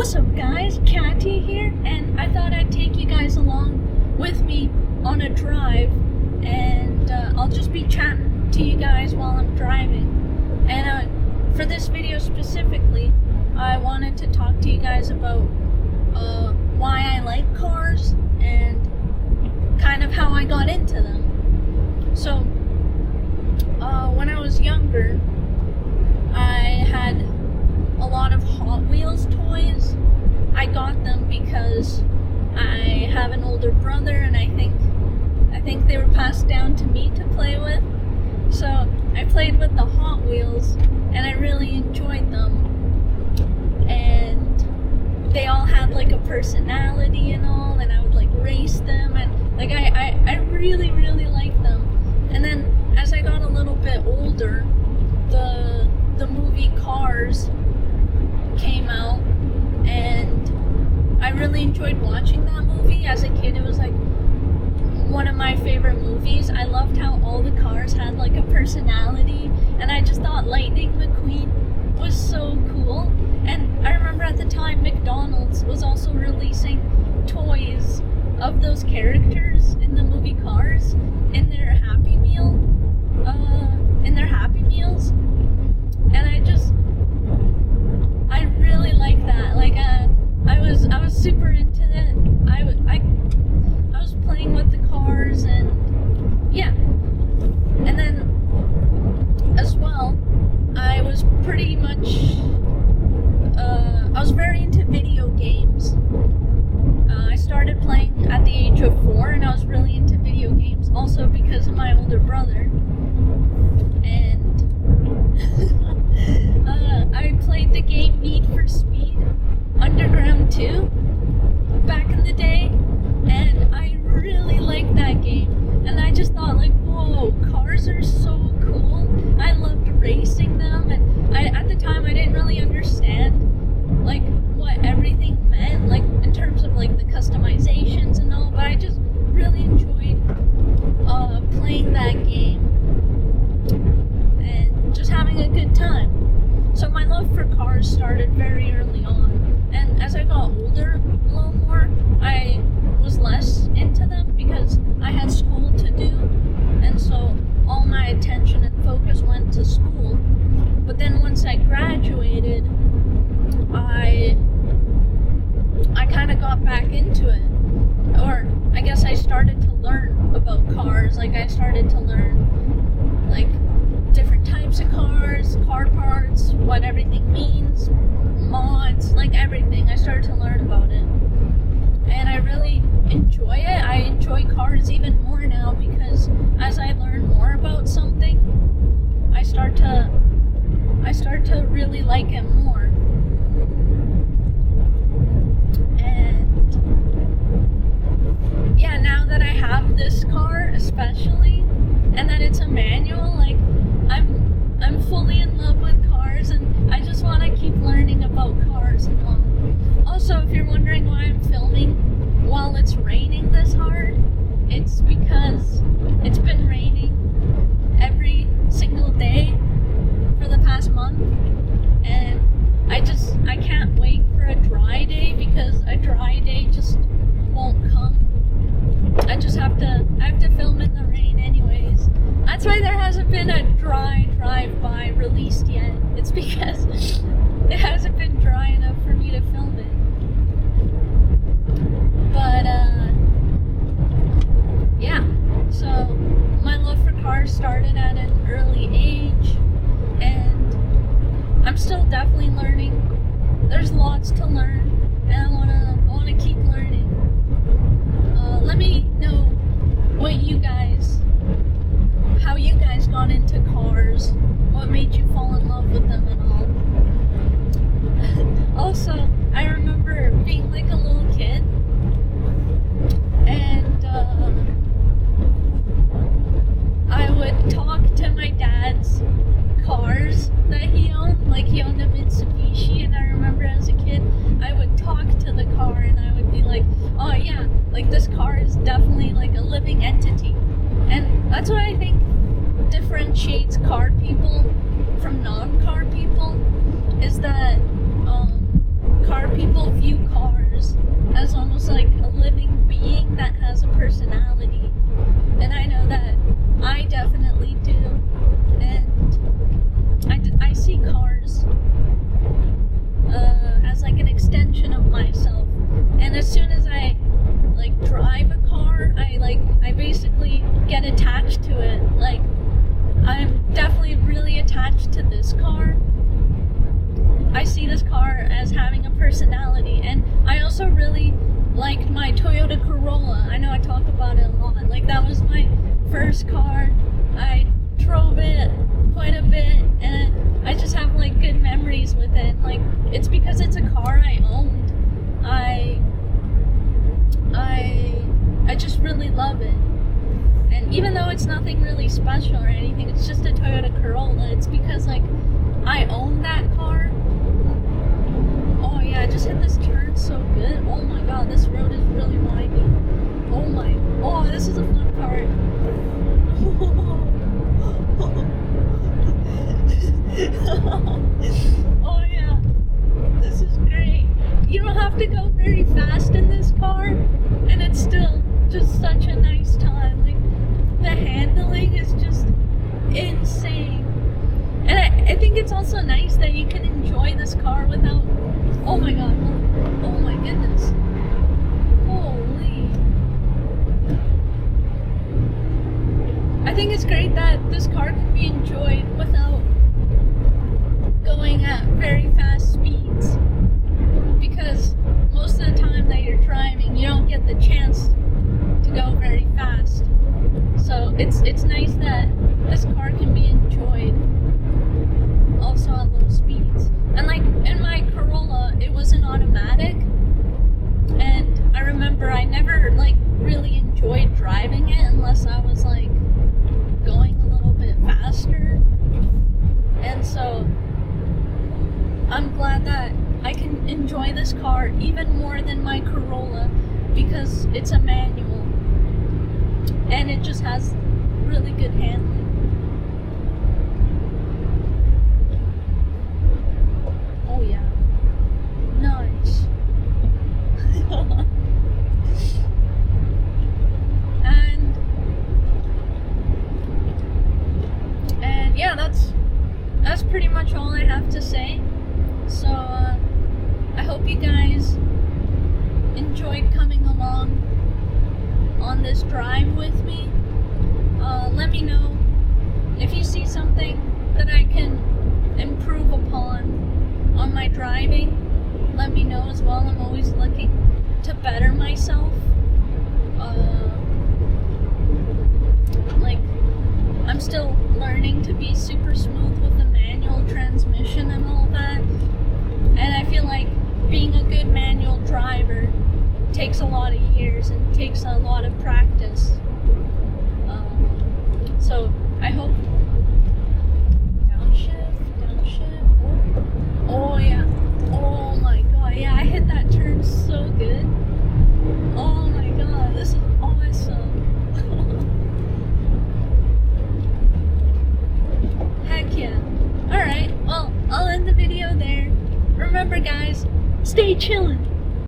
What's up guys, Katya here, and I thought I'd take you guys along with me on a drive, and I'll just be chatting to you guys while I'm driving. And for this video specifically, I wanted to talk to you guys about why I like cars and kind of how I got into them. So, when I was younger, I had a lot of Hot Wheels toys. I got them because I have an older brother, and I think they were passed down to me to play with. So I played with the Hot Wheels, and I really enjoyed them. And they all had like a personality and all, and I would like race them, and like I really liked them. And then as I got a little bit older, the movie Cars came out, and I really enjoyed watching that movie. As a kid, it was like one of my favorite movies. I loved how all the cars had like a personality, and I just thought Lightning McQueen was so cool. And I remember at the time McDonald's was also releasing toys of those characters in the movie Cars in their Happy Meals, and I really like that. Like I was super into it. I was playing with the cars, and yeah. And then as well, I was pretty much I was very into video games. I started playing at the age of 4, and I was really into video games also because of my older brother. And I played the game Need for Speed Underground 2 back in the day, and I really liked that game. And I just thought, like, whoa, cars are so cool. I loved racing them, and at the time I didn't really understand like what everything meant, like in terms of like the customizations and all, but I just really enjoyed playing that game and just having a good time. So my love for cars started very early on, and as I got older a little more, I was less into them because I had school to do, and so all my attention and focus went to school. But then once I graduated, I kind of got back into it, or I guess I started to learn about cars. Like I started to learn like different types of cars, car parts, what everything means, mods, like everything. I started to learn about it, and I really enjoy it. I enjoy cars even more now because as I learn more about something, I start to really like it more. And yeah, now that I have this car especially, and that it's a manual, like I'm fully in love with cars, and I just want to keep learning about cars and all. Also, if you're wondering why I'm filming while it's raining this hard, it's because it's been raining every single day for the past month, and I can't wait for a dry day because a dry day just won't come. I have to film in the rain anyways. That's why there hasn't been a dry drive-by released yet. It's because it hasn't been dry enough for me to film it. But yeah, so my love for cars started at an early age, and I'm still definitely learning. There's lots to learn, and I wanna keep learning. Let me know how you guys got into cars, what made you fall in love with them and all. Also, I remember being like a little kid, and I would talk to my dad's cars that he owned. Like he owned a Mitsubishi, and I remember as a kid I would talk to the car, and I would be like, oh yeah, like this car is definitely like a living entity. And that's what I think differentiates car people from non-car people, is that car people has a personality, and I know that I definitely do. And I see cars as like an extension of myself. And as soon as I like drive a car, I basically get attached to it. Like, I'm definitely really attached to this car. I see this car as having a personality, and I also really liked my Toyota Corolla. I know I talk about it a lot. Like, that was my first car. I drove it quite a bit, and I just have like good memories with it. Like, it's because it's a car I owned. I just really love it. And even though it's nothing really special or anything, it's just a Toyota Corolla, it's because like I own that car. Oh yeah, I just hit this turn so good. Oh my god, this road is really windy. Oh, this is a fun part. Oh yeah, this is great. You don't have to go very fast in this car, and it's still just such a nice time. Like, the handling is just insane. And I think it's also nice that you can enjoy this car without, oh my god, oh my goodness. Holy. I think it's great that this car can be enjoyed without going at very fast speeds, because most of the time that you're driving, you don't get the chance to go very fast. So it's nice that this car can be enjoyed also at low speeds. And like in my Corolla, it was an automatic, and I remember I never like really enjoyed driving it unless I was like going a little bit faster. And so I'm glad that I can enjoy this car even more than my Corolla, because it's a manual and it just has really good handling. Oh yeah, nice. and yeah, that's pretty much all I have to say. So I hope you guys enjoyed coming along on this drive with me. Let me know if you see something that I can improve upon on my driving. Let me know as well. I'm always looking to better myself. Like, I'm still learning to be super smooth with the manual transmission and all that. And I feel like being a good manual driver takes a lot of years and takes a lot of practice.